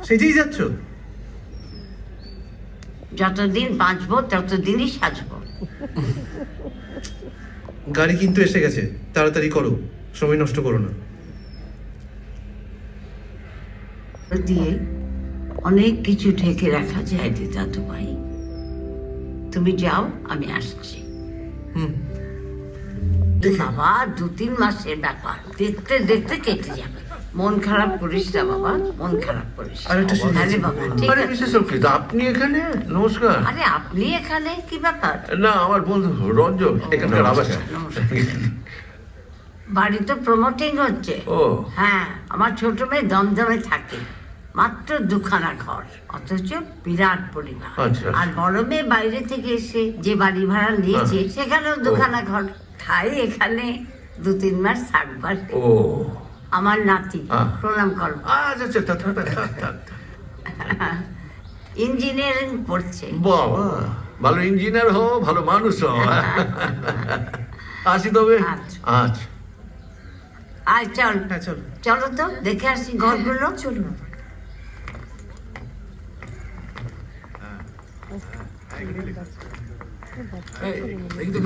সেজেই যাচ্ছ? যতদিন বাঁচবো ততদিনই সাজবো। গাড়ি কিন্তু এসে গেছে, তাড়াতাড়ি করো, সময় নষ্ট করো না। দিয়ে অনেক কিছু ঢেকে রাখা যায় দাদু ভাই। তুমি যাও, আমি আসছি। হুম। বাবা 2-3 মাসের ব্যাপার, দেখতে দেখতে কেটে যাবে। মন খারাপ করিস না বাবা, মন খারাপ করিস না। আরেকটা সেজেছে। আরে বাবা, ঠিক আরে আছে। মিসেস অর্কিত, আপনি এখানে? নমস্কার। আরে আপনি এখানে কি ব্যাপার? না, আমার বন্ধু রঞ্জন এখানকার আবাস। বাড়ি তো প্রমোটিং হচ্ছে। ও। হ্যাঁ, আমার ছোট মেয়ে দমদমে থাকে, মাত্র 2খানা ঘর, অথচ বিরাট পরিবার। আচ্ছা। আর বড় মেয়ে বাইরে থেকে এসে যে বাড়ি ভাড়া নিয়েছে, সেখানেও 2খানা ঘর। তাই এখানে 2-3 মাস থাকবার। ও আমার নাতি, আহ। প্রণাম কর। আচ্ছা, থাক। ইঞ্জিনিয়ারিং পড়ছে। বাবা, ভালো ইঞ্জিনিয়ার হও, ভালো মানুষ হও। আসি তবে। আচ্ছা। আচ্ছা। আয় চল, হ্যাঁ চলো। চলো তো দেখে আসি ঘরগুলো। চলুন। এই তো